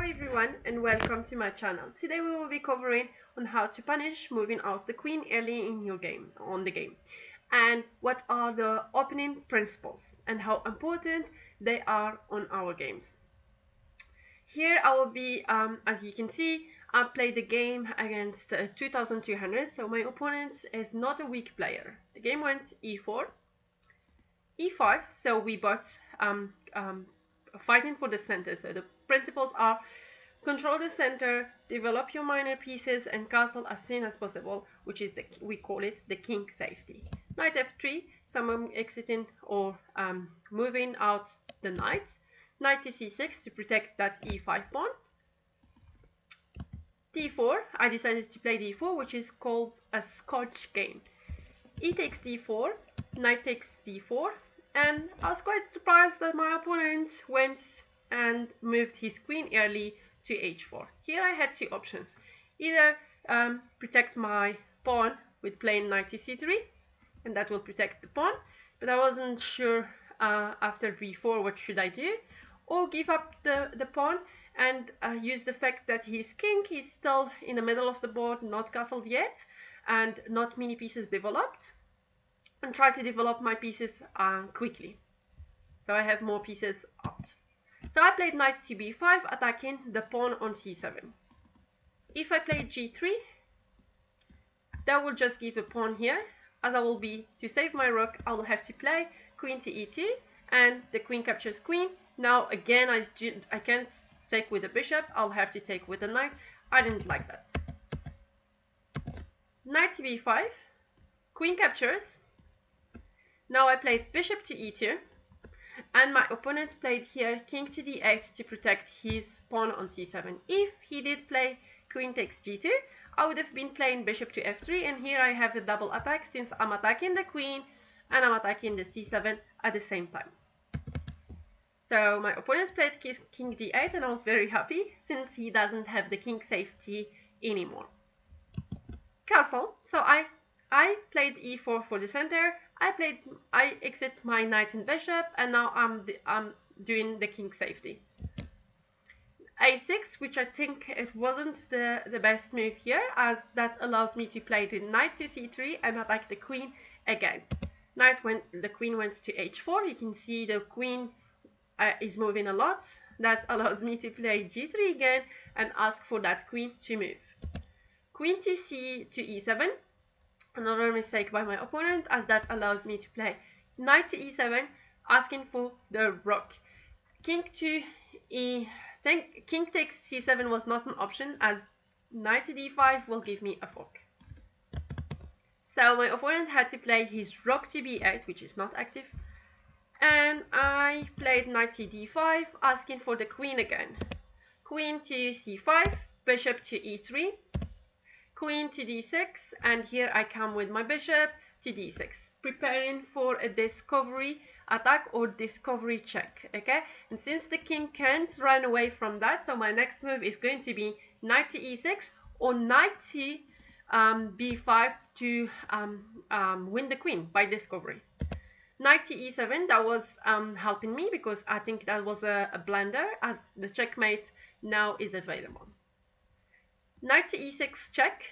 everyone and welcome to my channel. Today we will be covering on how to punish moving out the queen early in your game, and what are the opening principles and how important they are on our games. Here I will be, as you can see, I played the game against 2200, so my opponent is not a weak player. The game went e4, e5, so we both fighting for the center. So the principles are: control the center, develop your minor pieces and castle as soon as possible, which is we call it the king safety. Knight f3, someone exiting or moving out the knight. Knight to c6 to protect that e5 pawn. d4, I decided to play d4, which is called a Scotch game. E takes d4, knight takes d4, and I was quite surprised that my opponent went and moved his queen early to h4. Here I had two options: either protect my pawn with playing knight to c3, and that will protect the pawn, but I wasn't sure after b4 what should I do, or give up the pawn and use the fact that his king is still in the middle of the board, not castled yet, and not many pieces developed, and try to develop my pieces quickly, so I have more pieces out. So I played knight to b5, attacking the pawn on c7. If I play g3, that will just give a pawn here, as I will be, to save my rook, I will have to play queen to e2, and the queen captures queen. Now again, I can't take with the bishop, I'll have to take with the knight. I didn't like that. Knight to b5, queen captures. Now I played bishop to e2, and my opponent played here king to d8 to protect his pawn on c7. If he did play queen takes g2, I would have been playing bishop to f3, and here I have a double attack since I'm attacking the queen and I'm attacking the c7 at the same time. So my opponent played king d8, and I was very happy since he doesn't have the king safety anymore. Castle. So I played e4 for the center. I exit my knight and bishop, and now I'm doing the king safety. a6, which I think it wasn't the best move here, as that allows me to play the knight to c3 and attack the queen again. The queen went to h4. You can see the queen is moving a lot. That allows me to play g3 again and ask for that queen to move. Queen to e7, another mistake by my opponent, as that allows me to play knight to e7, asking for the rook. King takes c7 was not an option, as knight to d5 will give me a fork. So my opponent had to play his rook to b8, which is not active, and I played knight to d5, asking for the queen again. Queen to c5, bishop to e3, queen to d6, and here I come with my bishop to d6, preparing for a discovery attack or discovery check, okay? And since the king can't run away from that, so my next move is going to be knight to e6 or knight to b5 to win the queen by discovery. Knight to e7, that was helping me, because I think that was a blunder, as the checkmate now is available. Knight to e6 check,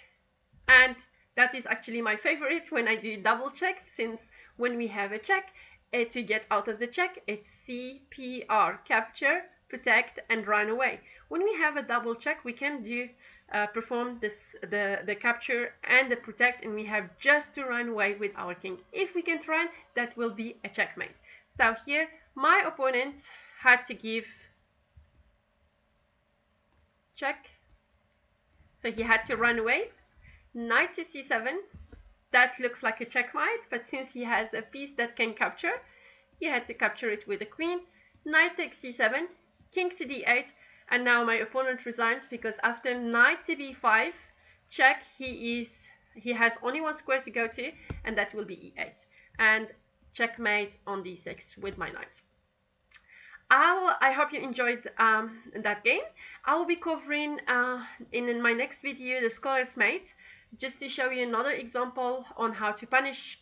and that is actually my favorite when I do double check, since when we have a check, to get out of the check, it's CPR, capture, protect, and run away. When we have a double check, we can do perform the capture and the protect, and we have just to run away with our king. If we can't run, that will be a checkmate. So here my opponent had to give check, so he had to run away. Knight to c7, that looks like a checkmate, but since he has a piece that can capture, he had to capture it with a queen. Knight takes c7, king to d8, and now my opponent resigned, because after knight to b5 check, he has only one square to go to, and that will be e8, and checkmate on d6 with my knight. I hope you enjoyed that game. I will be covering in my next video the scholar's mate, just to show you another example on how to punish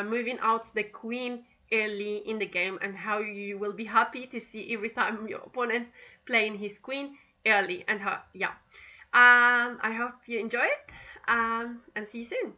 moving out the queen early in the game, and how you will be happy to see every time your opponent playing his queen early and yeah. I hope you enjoy it, and see you soon.